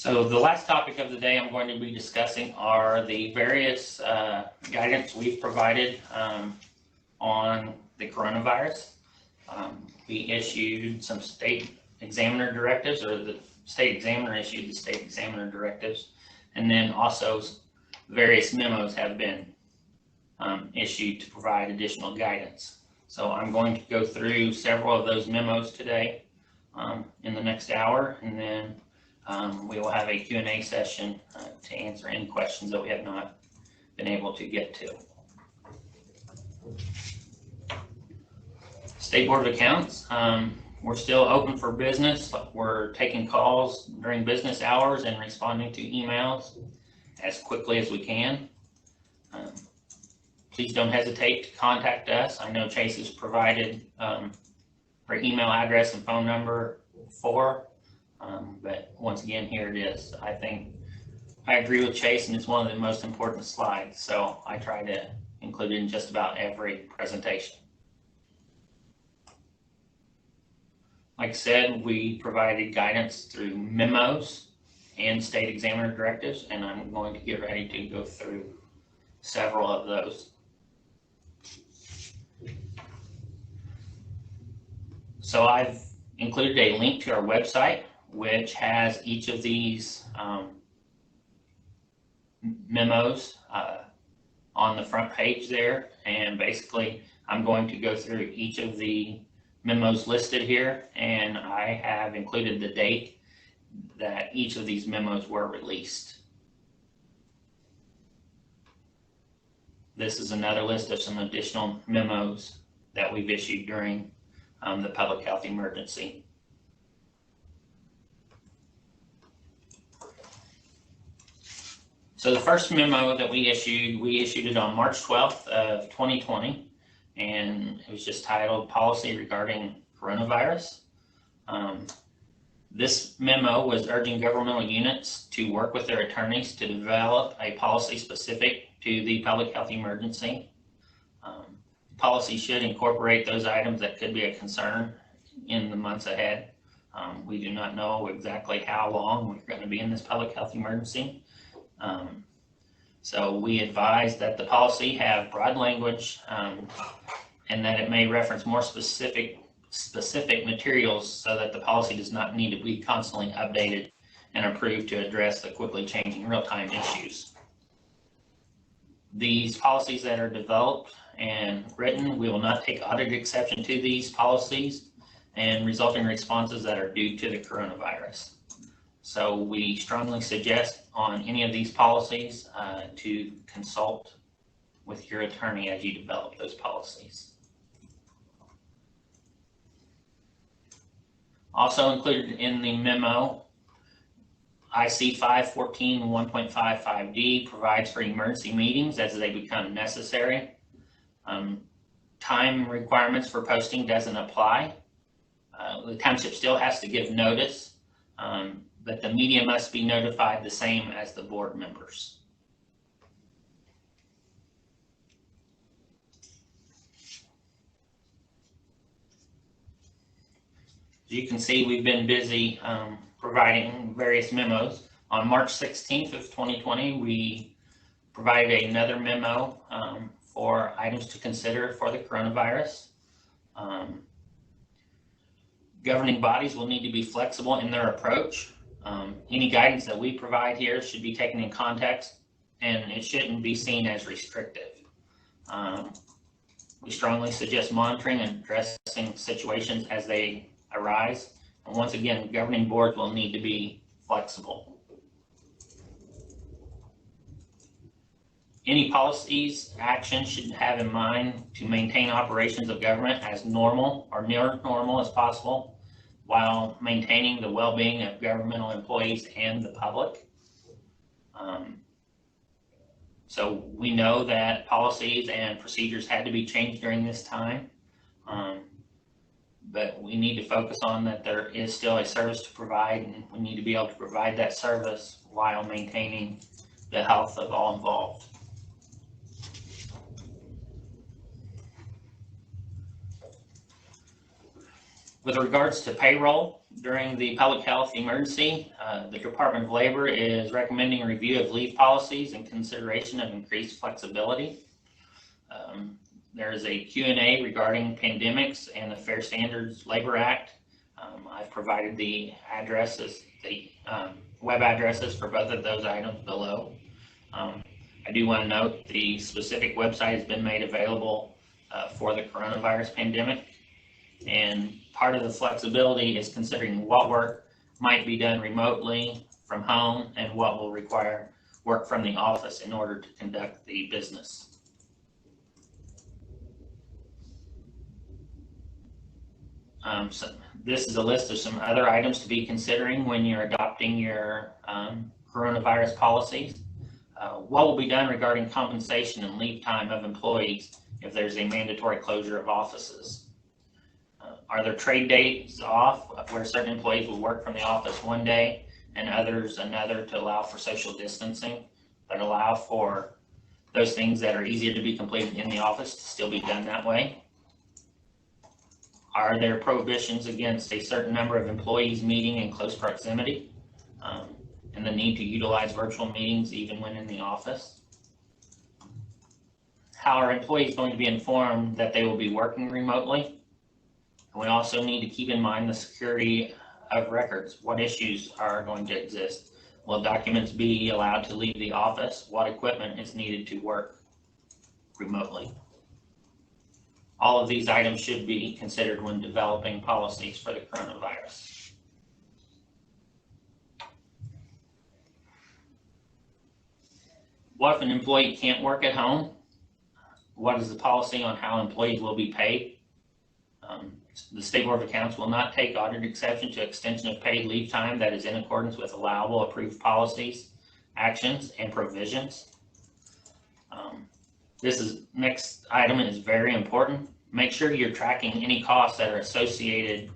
So the last topic of the day I'm going to be discussing are the various guidance we've provided on the coronavirus. We issued some state examiner directives, or the state examiner issued the state examiner directives, and then also various memos have been issued to provide additional guidance. So I'm going to go through several of those memos today in the next hour, and then we will have a Q&A session to answer any questions that we have not been able to get to. State Board of Accounts, we're still open for business. We're taking calls during business hours and responding to emails as quickly as we can. Please don't hesitate to contact us. I know Chase has provided her email address and phone number but once again, here it is. I think I agree with Chase, and it's one of the most important slides, so I try to include it in just about every presentation. Like I said, we provided guidance through memos and state examiner directives, and I'm going to get ready to go through several of those. So I've included a link to our website, which has each of these memos on the front page there. And basically, I'm going to go through each of the memos listed here, and I have included the date that each of these memos were released. This is another list of some additional memos that we've issued during the public health emergency. So the first memo that we issued it on March 12th of 2020, and it was just titled Policy Regarding Coronavirus. This memo was urging governmental units to work with their attorneys to develop a policy specific to the public health emergency. Policy should incorporate those items that could be a concern in the months ahead. We do not know exactly how long we're going to be in this public health emergency. So we advise that the policy have broad language and that it may reference more specific materials so that the policy does not need to be constantly updated and approved to address the quickly changing real-time issues. These policies that are developed and written, we will not take audit exception to these policies and resulting responses that are due to the coronavirus. So we strongly suggest on any of these policies to consult with your attorney as you develop those policies. Also included in the memo, IC 514 1.55D provides for emergency meetings as they become necessary. Time requirements for posting doesn't apply. The township still has to give notice, but the media must be notified the same as the board members. As you can see, we've been busy providing various memos. On March 16th of 2020, we provided another memo for items to consider for the coronavirus. Governing bodies will need to be flexible in their approach. Any guidance that we provide here should be taken in context, and it shouldn't be seen as restrictive. We strongly suggest monitoring and addressing situations as they arise. And once again, governing boards will need to be flexible. Any policies, actions should have in mind to maintain operations of government as normal or near normal as possible, while maintaining the well-being of governmental employees and the public. So we know that policies and procedures had to be changed during this time, but we need to focus on that there is still a service to provide, and we need to be able to provide that service while maintaining the health of all involved. With regards to payroll, During the public health emergency, the Department of Labor is recommending a review of leave policies and consideration of increased flexibility. There is a Q&A regarding pandemics and the Fair Standards Labor Act. I've provided the addresses, the web addresses for both of those items below. I do want to note the specific website has been made available for the coronavirus pandemic, and part of the flexibility is considering what work might be done remotely from home and what will require work from the office in order to conduct the business. So this is a list of some other items to be considering when you're adopting your coronavirus policies. What will be done regarding compensation and leave time of employees if there's a mandatory closure of offices? Are there trade days off where certain employees will work from the office one day and others another to allow for social distancing, but allow for those things that are easier to be completed in the office to still be done that way? Are there prohibitions against a certain number of employees meeting in close proximity, and the need to utilize virtual meetings even when in the office? How are employees going to be informed that they will be working remotely? And we also need to keep in mind the security of records. What issues are going to exist? Will documents be allowed to leave the office? What equipment is needed to work remotely? All of these items should be considered when developing policies for the coronavirus. What if an employee can't work at home? What is the policy on how employees will be paid? The State Board of Accounts will not take audit exception to extension of paid leave time that is in accordance with allowable approved policies, actions, and provisions. Next item is very important. Make sure you're tracking any costs that are associated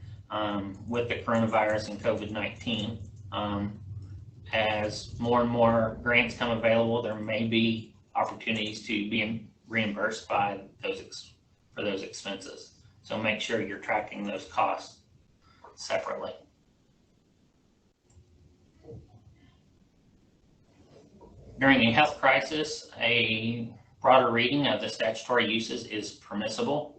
with the coronavirus and COVID-19. As more and more grants come available, there may be opportunities to be reimbursed by for those expenses. So make sure you're tracking those costs separately. During a health crisis, a broader reading of the statutory uses is permissible.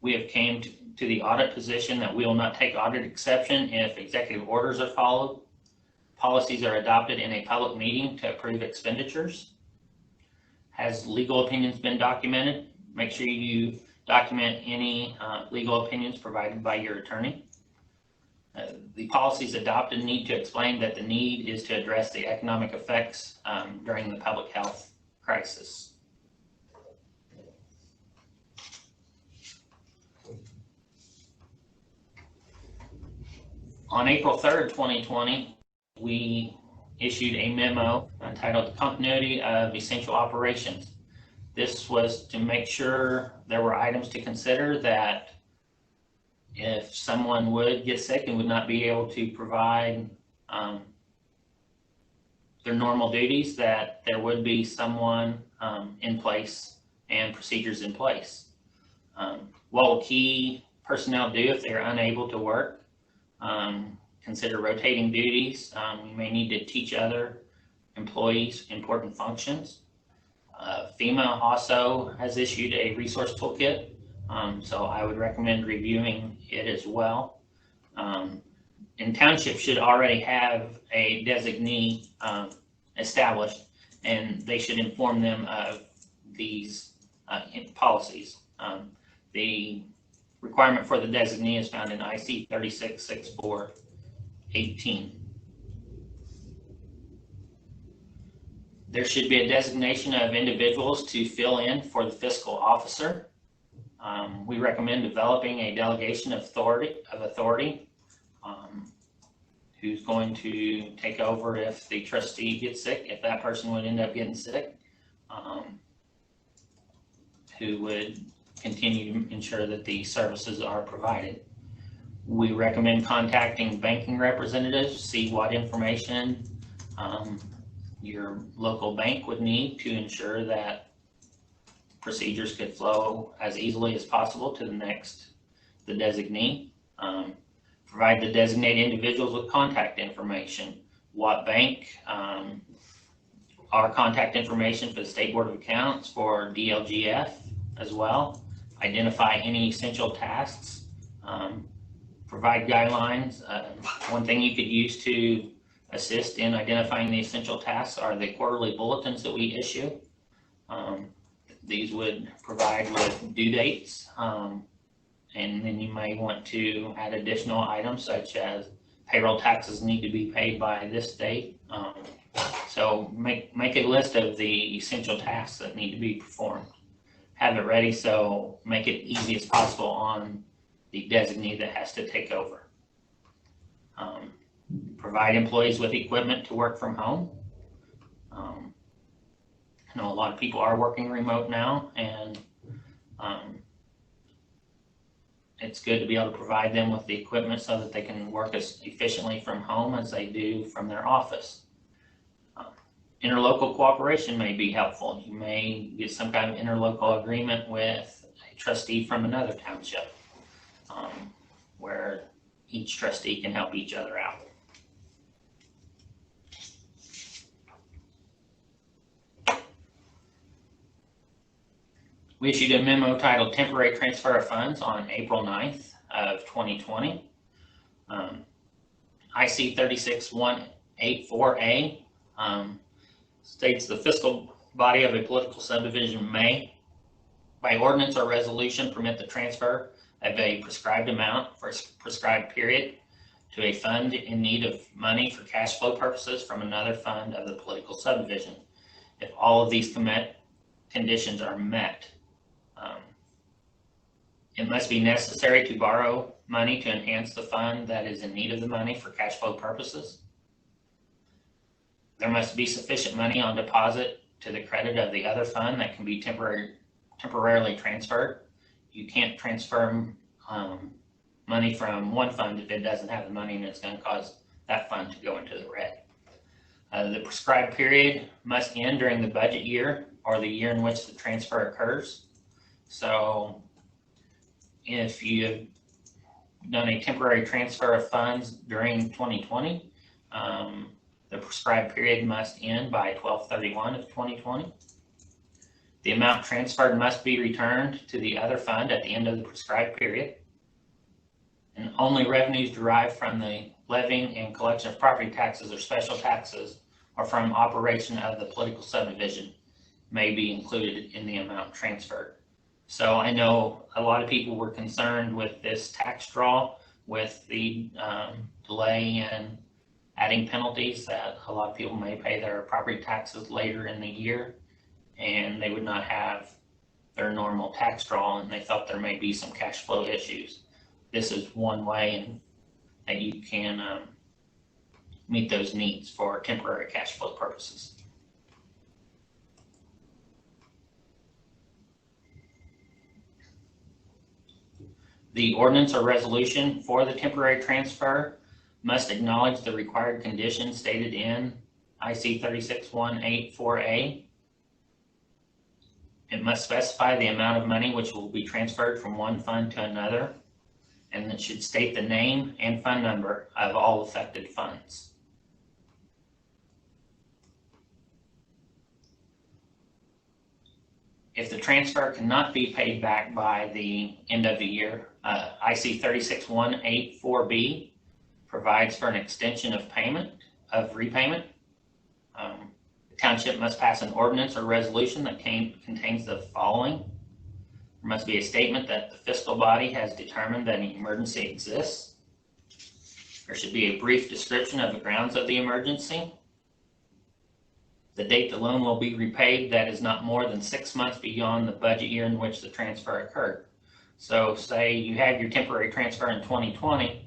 We have came to the audit position that we will not take audit exception if executive orders are followed, policies are adopted in a public meeting to approve expenditures. Has legal opinions been documented? Make sure you document any legal opinions provided by your attorney. The policies adopted need to explain that the need is to address the economic effects during the public health crisis. On April 3rd, 2020, we issued a memo entitled Continuity of Essential Operations. This was to make sure there were items to consider that if someone would get sick and would not be able to provide their normal duties, that there would be someone in place and procedures in place. What will key personnel do if they're unable to work? Consider rotating duties. You may need to teach other employees important functions. FEMA also has issued a resource toolkit, so I would recommend reviewing it as well. And Township should already have a designee established, and they should inform them of these policies. The requirement for the designee is found in IC 366418. There should be a designation of individuals to fill in for the fiscal officer. We recommend developing a delegation of authority who's going to take over if the trustee gets sick, if that person would end up getting sick, who would continue to ensure that the services are provided. We recommend contacting banking representatives, see what information your local bank would need to ensure that procedures could flow as easily as possible to the designee. Provide the designated individuals with contact information. What bank, our contact information for the State Board of Accounts, for DLGF as well. Identify any essential tasks. Provide guidelines. One thing you could use to assist in identifying the essential tasks are the quarterly bulletins that we issue. These would provide with due dates, and then you may want to add additional items such as payroll taxes need to be paid by this date. So make a list of the essential tasks that need to be performed. Have it ready, so make it easy as possible on the designee that has to take over. Provide employees with equipment to work from home. I know a lot of people are working remote now, and it's good to be able to provide them with the equipment so that they can work as efficiently from home as they do from their office. Interlocal cooperation may be helpful. You may get some kind of interlocal agreement with a trustee from another township, where each trustee can help each other out. We issued a memo titled Temporary Transfer of Funds on April 9th of 2020. IC 36184A states the fiscal body of a political subdivision may, by ordinance or resolution, permit the transfer of a prescribed amount for a prescribed period to a fund in need of money for cash flow purposes from another fund of the political subdivision, if all of these conditions are met. It must be necessary to borrow money to enhance the fund that is in need of the money for cash flow purposes. There must be sufficient money on deposit to the credit of the other fund that can be temporarily transferred. You can't transfer money from one fund if it doesn't have the money, and it's going to cause that fund to go into the red. The prescribed period must end during the budget year or the year in which the transfer occurs. So if you have done a temporary transfer of funds during 2020, the prescribed period must end by 12/31 of 2020. The amount transferred must be returned to the other fund at the end of the prescribed period. And only revenues derived from the levying and collection of property taxes or special taxes or from operation of the political subdivision may be included in the amount transferred. So I know a lot of people were concerned with this tax draw with the delay in adding penalties, that a lot of people may pay their property taxes later in the year and they would not have their normal tax draw, and they thought there may be some cash flow issues. This is one way that you can meet those needs for temporary cash flow purposes. The ordinance or resolution for the temporary transfer must acknowledge the required conditions stated in IC 36184A. It must specify the amount of money which will be transferred from one fund to another, and it should state the name and fund number of all affected funds. If the transfer cannot be paid back by the end of the year, IC 36184B provides for an extension of repayment. The township must pass an ordinance or resolution that contains the following. There must be a statement that the fiscal body has determined that an emergency exists. There should be a brief description of the grounds of the emergency. The date the loan will be repaid that is not more than 6 months beyond the budget year in which the transfer occurred. So say you had your temporary transfer in 2020,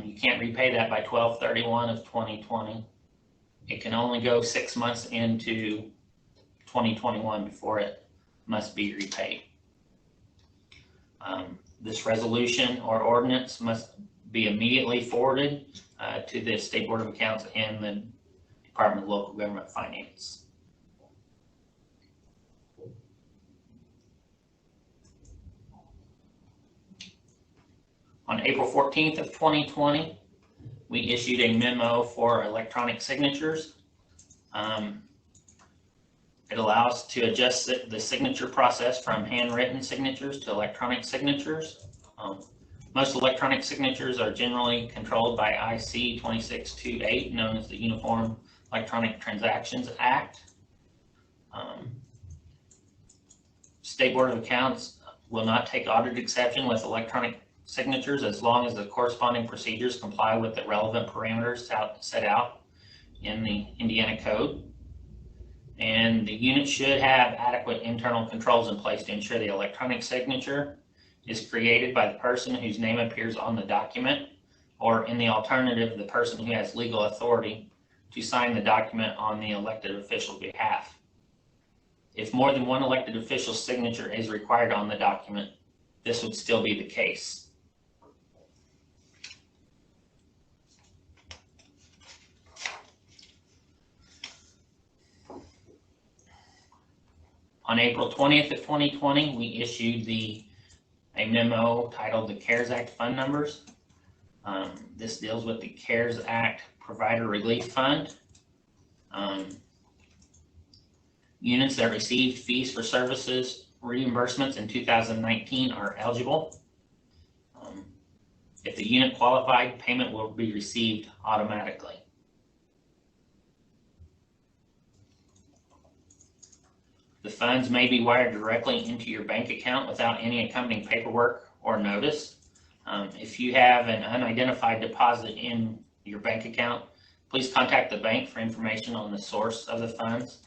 you can't repay that by 12/31 of 2020. It can only go 6 months into 2021 before it must be repaid. This resolution or ordinance must be immediately forwarded to the State Board of Accounts and the Department of Local Government Finance. On April 14th of 2020, we issued a memo for electronic signatures. It allows to adjust the signature process from handwritten signatures to electronic signatures. Most electronic signatures are generally controlled by IC 2628, known as the Uniform Electronic Transactions Act. State Board of Accounts will not take audit exception with electronic signatures as long as the corresponding procedures comply with the relevant parameters set out in the Indiana Code. And the unit should have adequate internal controls in place to ensure the electronic signature is created by the person whose name appears on the document, or in the alternative, the person who has legal authority to sign the document on the elected official's behalf. If more than one elected official's signature is required on the document, this would still be the case. On April 20th of 2020, we issued a memo titled the CARES Act Fund Numbers. This deals with the CARES Act Provider Relief Fund. Units that received fees for services reimbursements in 2019 are eligible. If the unit qualified, payment will be received automatically. The funds may be wired directly into your bank account without any accompanying paperwork or notice. If you have an unidentified deposit in your bank account, please contact the bank for information on the source of the funds.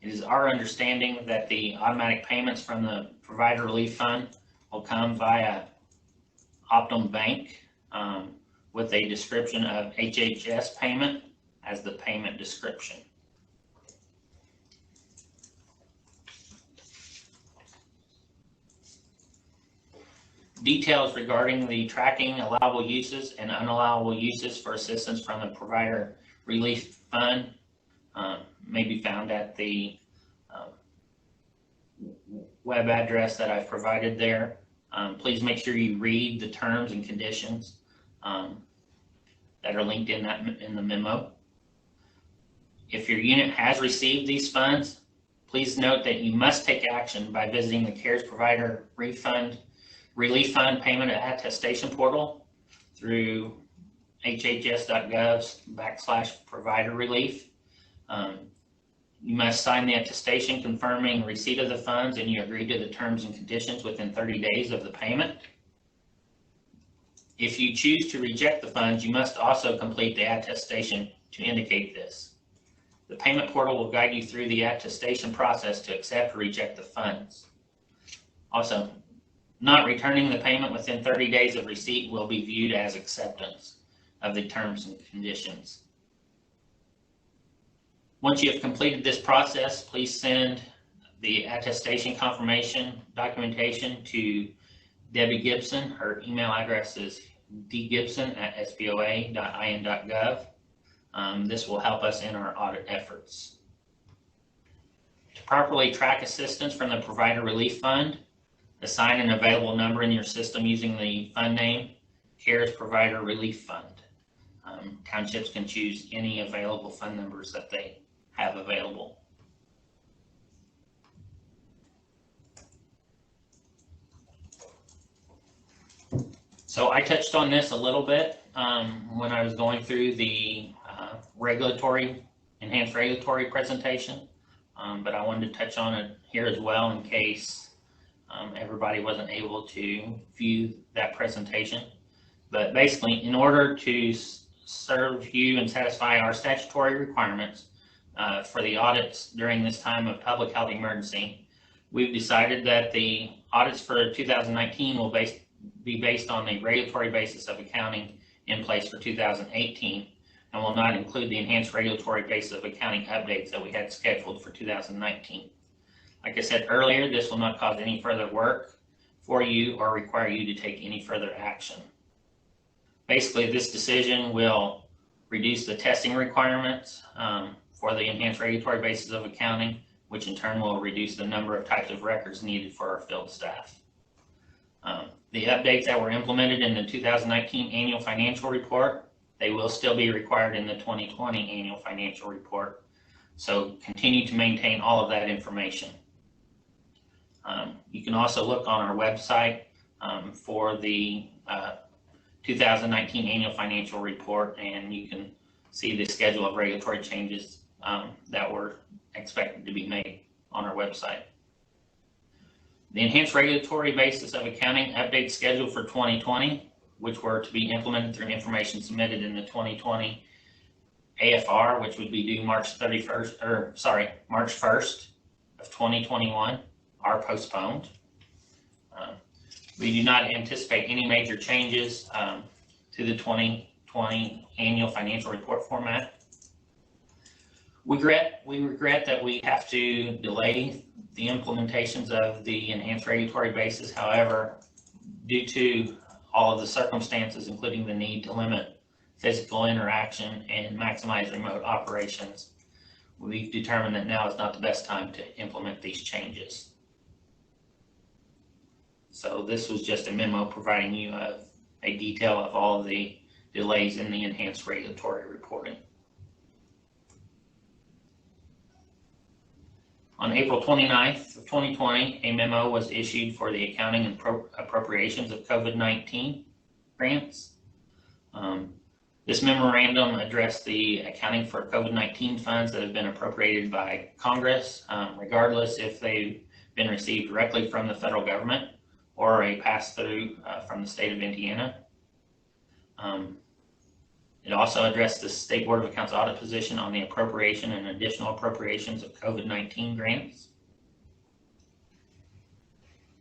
It is our understanding that the automatic payments from the Provider Relief Fund will come via Optum Bank with a description of HHS payment as the payment description. Details regarding the tracking allowable uses and unallowable uses for assistance from the Provider Relief Fund may be found at the web address that I've provided there. Please make sure you read the terms and conditions that are linked in the memo. If your unit has received these funds, please note that you must take action by visiting the CARES Provider Relief Fund Payment Attestation Portal through hhs.gov/provider relief. You must sign the attestation confirming receipt of the funds and you agree to the terms and conditions within 30 days of the payment. If you choose to reject the funds, you must also complete the attestation to indicate this. The payment portal will guide you through the attestation process to accept or reject the funds. Also, not returning the payment within 30 days of receipt will be viewed as acceptance of the terms and conditions. Once you have completed this process, please send the attestation confirmation documentation to Debbie Gibson. Her email address is dgibson@sboa.in.gov. This will help us in our audit efforts. To properly track assistance from the Provider Relief Fund, assign an available number in your system using the fund name, CARES Provider Relief Fund. Townships can choose any available fund numbers that they have available. So I touched on this a little bit when I was going through the enhanced regulatory presentation, but I wanted to touch on it here as well in case everybody wasn't able to view that presentation. But basically, in order to serve you and satisfy our statutory requirements for the audits during this time of public health emergency, we've decided that the audits for 2019 will be based on the regulatory basis of accounting in place for 2018 and will not include the enhanced regulatory basis of accounting updates that we had scheduled for 2019. Like I said earlier, this will not cause any further work for you or require you to take any further action. Basically, this decision will reduce the testing requirements for the enhanced regulatory basis of accounting, which in turn will reduce the number of types of records needed for our field staff. The updates that were implemented in the 2019 annual financial report, they will still be required in the 2020 annual financial report. So continue to maintain all of that information. You can also look on our website for the 2019 annual financial report, and you can see the schedule of regulatory changes that were expected to be made on our website. The enhanced regulatory basis of accounting update schedule for 2020, which were to be implemented through information submitted in the 2020 AFR, which would be due March 1st of 2021, are postponed. We do not anticipate any major changes to the 2020 annual financial report format. We regret that we have to delay the implementations of the enhanced regulatory basis. However, due to all of the circumstances, including the need to limit physical interaction and maximize remote operations, we've determined that now is not the best time to implement these changes. So this was just a memo providing you a detail of all of the delays in the enhanced regulatory reporting. On April 29th of 2020, a memo was issued for the accounting and appropriations of COVID-19 grants. This memorandum addressed the accounting for COVID-19 funds that have been appropriated by Congress, regardless if they've been received directly from the federal government or a pass-through from the state of Indiana. It also addressed the State Board of Accounts audit position on the appropriation and additional appropriations of COVID-19 grants.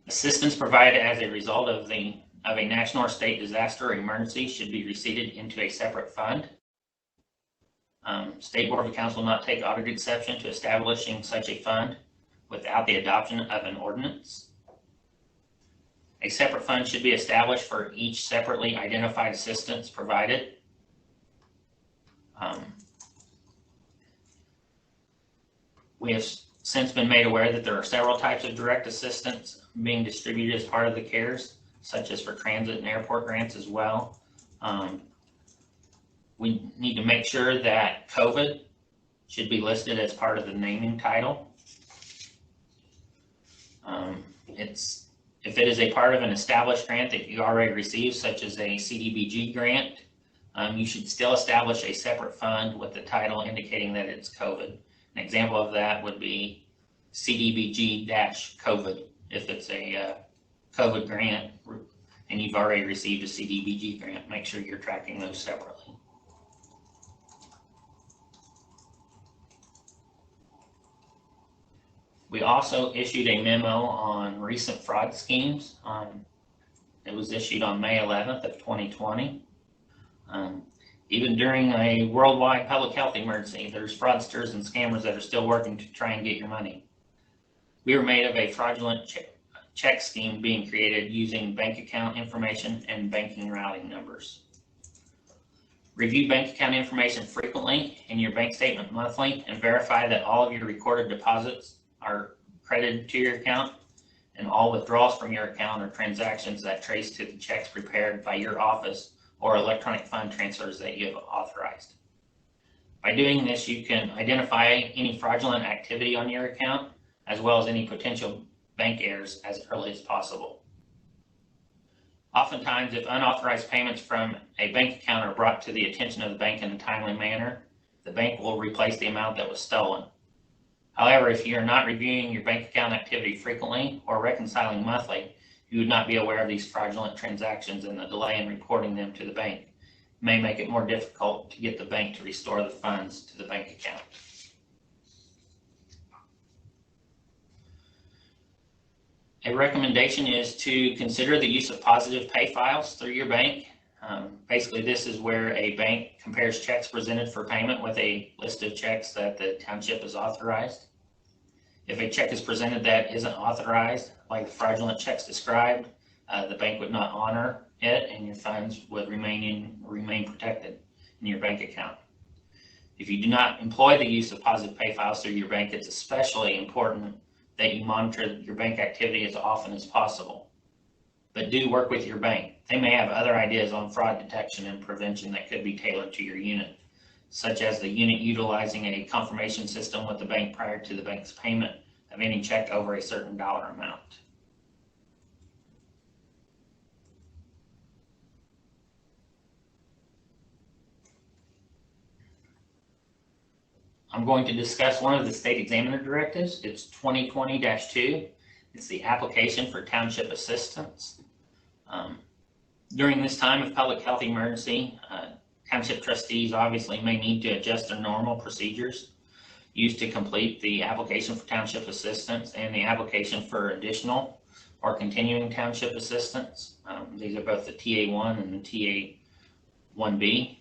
Assistance provided as a result of a national or state disaster or emergency should be receipted into a separate fund. State Board of Accounts will not take audit exception to establishing such a fund without the adoption of an ordinance. A separate fund should be established for each separately identified assistance provided. We have since been made aware that there are several types of direct assistance being distributed as part of the CARES, such as for transit and airport grants as well. We need to make sure that COVID should be listed as part of the naming title. If it is a part of an established grant that you already received, such as a CDBG grant, you should still establish a separate fund with the title indicating that it's COVID. An example of that would be CDBG-COVID if it's a COVID grant and you've already received a CDBG grant. Make sure you're tracking those separately. We also issued a memo on recent fraud schemes. It was issued on May 11th of 2020. Even during a worldwide public health emergency, there's fraudsters and scammers that are still working to try and get your money. We were made of a fraudulent check scheme being created using bank account information and banking routing numbers. Review bank account information frequently in your bank statement monthly and verify that all of your recorded deposits are credited to your account and all withdrawals from your account are transactions that trace to the checks prepared by your office or electronic fund transfers that you have authorized. By doing this, you can identify any fraudulent activity on your account, as well as any potential bank errors as early as possible. Oftentimes, if unauthorized payments from a bank account are brought to the attention of the bank in a timely manner, the bank will replace the amount that was stolen. However, if you're not reviewing your bank account activity frequently or reconciling monthly, you would not be aware of these fraudulent transactions, and the delay in reporting them to the bank may make it more difficult to get the bank to restore the funds to the bank account. A recommendation is to consider the use of positive pay files through your bank. Basically, this is where a bank compares checks presented for payment with a list of checks that the township has authorized. If a check is presented that isn't authorized, like the fraudulent checks described, the bank would not honor it and your funds would remain protected in your bank account. If you do not employ the use of positive pay files through your bank, it's especially important that you monitor your bank activity as often as possible. but do work with your bank. They may have other ideas on fraud detection and prevention that could be tailored to your unit, such as the unit utilizing a confirmation system with the bank prior to the bank's payment of any check over a certain dollar amount. I'm going to discuss one of the state examiner directives. It's 2020-2. It's the application for township assistance. During this time of public health emergency, township trustees obviously may need to adjust their normal procedures used to complete the application for township assistance and the application for additional or continuing township assistance. These are both the TA1 and the TA1B.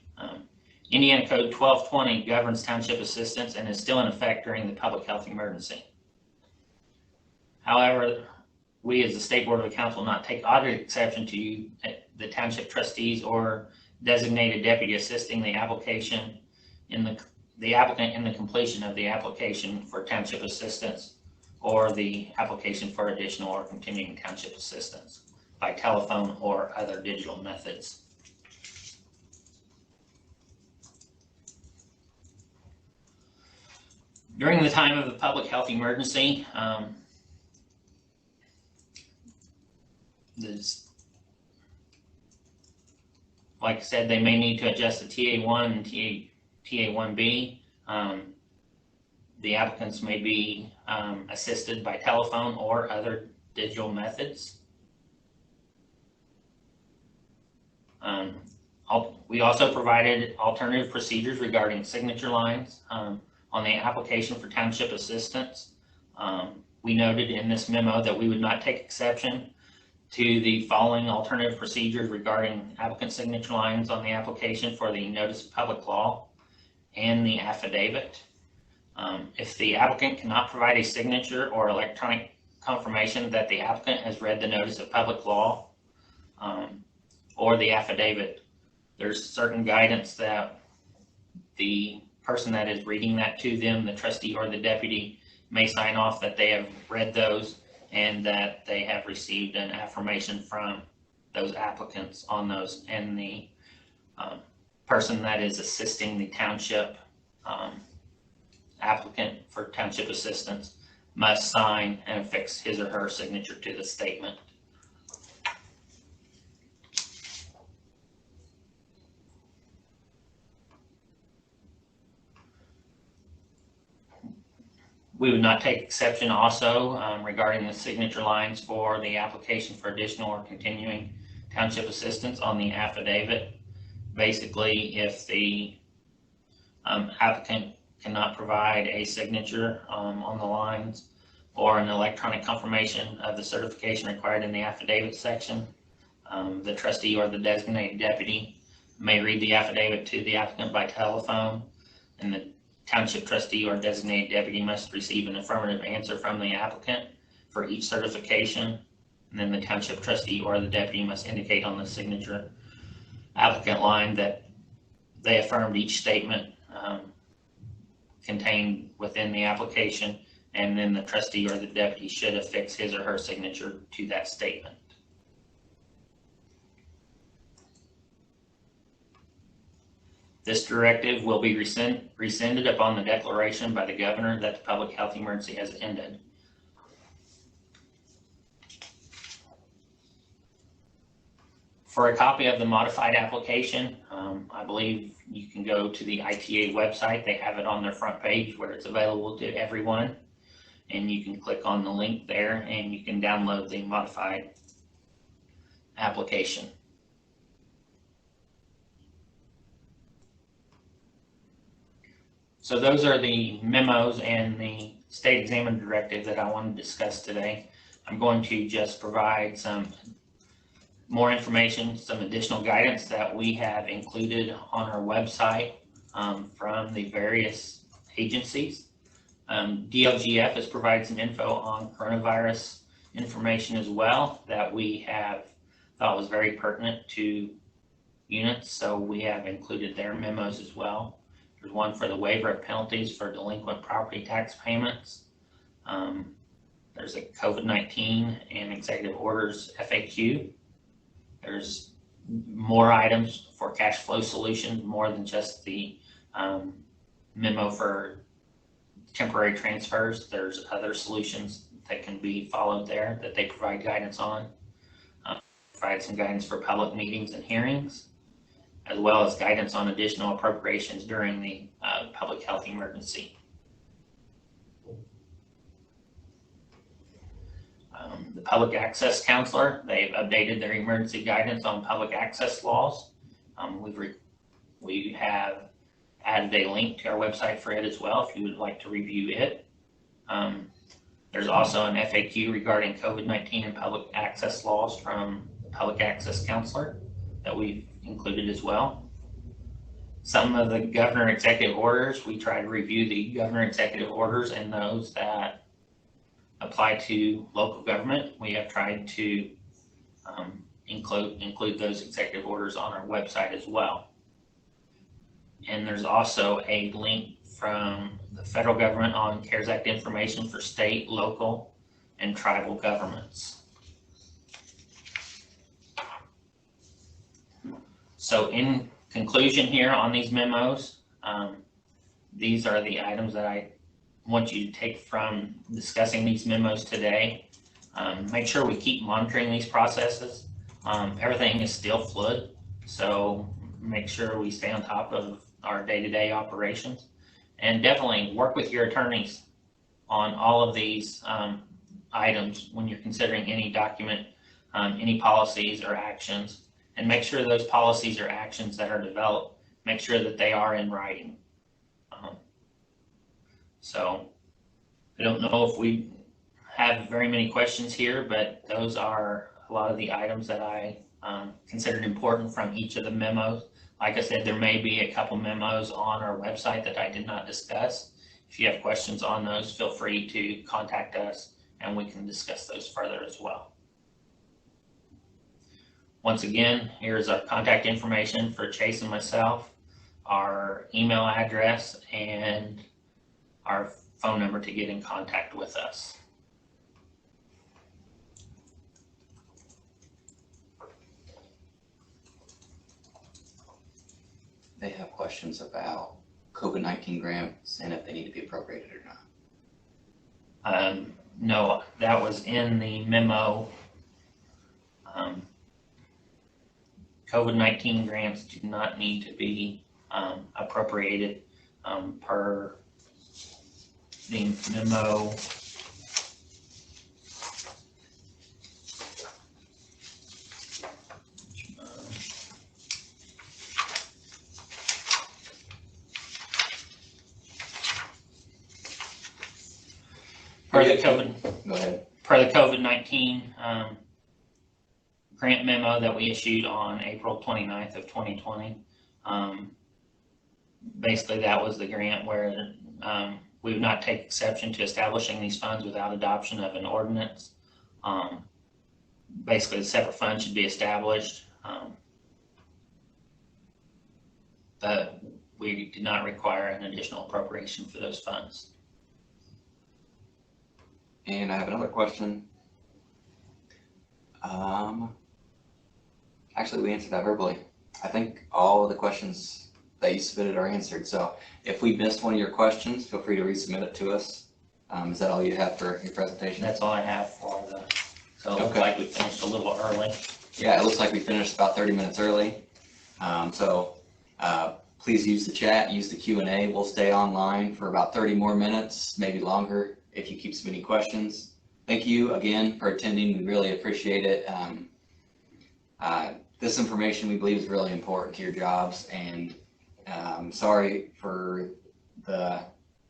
Indiana Code 1220 governs township assistance and is still in effect during the public health emergency. However, we as the State Board of Accounts will not take audit exception to the township trustees or designated deputy assisting the application in the applicant in the completion of the application for township assistance or the application for additional or continuing township assistance by telephone or other digital methods. During the time of the public health emergency, like I said, they may need to adjust the TA1 and TA1B. The applicants may be assisted by telephone or other digital methods. We also provided alternative procedures regarding signature lines on the application for township assistance. We noted in this memo that we would not take exception to the following alternative procedures regarding applicant signature lines on the application for the notice of public law and the affidavit. If the applicant cannot provide a signature or electronic confirmation that the applicant has read the notice of public law or the affidavit, there's certain guidance that the person that is reading that to them, the trustee or the deputy, may sign off that they have read those and that they have received an affirmation from those applicants on those, and the person that is assisting the township applicant for township assistance must sign and affix his or her signature to the statement. We would not take exception also regarding the signature lines for the application for additional or continuing township assistance on the affidavit. Basically, if the applicant cannot provide a signature on the lines or an electronic confirmation of the certification required in the affidavit section, the trustee or the designated deputy may read the affidavit to the applicant by telephone, and the township trustee or designated deputy must receive an affirmative answer from the applicant for each certification, and then the township trustee or the deputy must indicate on the signature applicant line that they affirmed each statement contained within the application, and then the trustee or the deputy should affix his or her signature to that statement. This directive will be rescinded upon the declaration by the governor that the public health emergency has ended. For a copy of the modified application, I believe you can go to the ITA website. They have it on their front page where it's available to everyone, and you can click on the link there and you can download the modified application. So those are the memos and the state examiner directive that I want to discuss today. I'm going to just provide some more information, some additional guidance that we have included on our website from the various agencies. DLGF has provided some info on coronavirus information as well that we have thought was very pertinent to units, so we have included their memos as well. There's one for the waiver of penalties for delinquent property tax payments. There's a COVID-19 and executive orders FAQ There's more items for cash flow solutions, more than just the memo for temporary transfers. There's other solutions that can be followed there that they provide guidance on. Provide some guidance for public meetings and hearings, as well as guidance on additional appropriations during the public health emergency. The Public Access Counselor, they've updated their emergency guidance on public access laws. We have added a link to our website for it as well if you would like to review it. There's also an FAQ regarding COVID-19 and public access laws from the Public Access Counselor that we've included as well. Some of the governor executive orders, we try to review the governor executive orders and those that apply to local government. We have tried to include those executive orders on our website as well. And there's also a link from the federal government on CARES Act information for state, local, and tribal governments. So in conclusion here on these memos, these are the items that I want you to take from discussing these memos today. Make sure we keep monitoring these processes. Everything is still fluid, so make sure we stay on top of our day-to-day operations, and definitely work with your attorneys on all of these items when you're considering any document, any policies or actions, and make sure those policies or actions that are developed, make sure that they are in writing. So I don't know if we have very many questions here, but those are a lot of the items that I considered important from each of the memos. Like I said, there may be a couple memos on our website that I did not discuss. If you have questions on those, feel free to contact us and we can discuss those further as well. Once again, here's our contact information for Chase and myself, our email address, and our phone number to get in contact with us. They have questions about COVID-19 grants and if they need to be appropriated or not. No, that was in the memo. COVID-19 grants do not need to be appropriated per the memo. Per the COVID-19 grant memo that we issued on April 29th of 2020. Basically, that was the grant where we would not take exception to establishing these funds without adoption of an ordinance. Basically, the separate fund should be established, but we did not require an additional appropriation for those funds. And I have another question. Actually, we answered that verbally. I think all of the questions that you submitted are answered. So if we missed one of your questions, feel free to resubmit it to us. Is that all you have for your presentation? That's all I have for the, so it looks like we finished a little early. Yeah, it looks like we finished about 30 minutes early. Please use the chat, use the Q&A. We'll stay online for about 30 more minutes, maybe longer, if you keep submitting questions. Thank you again for attending. We really appreciate it. This information we believe is really important to your jobs, and sorry for the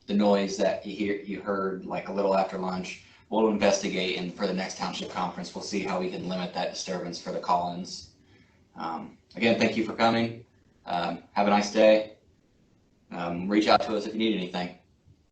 noise that you heard like a little after lunch. We'll investigate, and for the next township conference, we'll see how we can limit that disturbance for the call-ins. Again, thank you for coming. Have a nice day. Reach out to us if you need anything.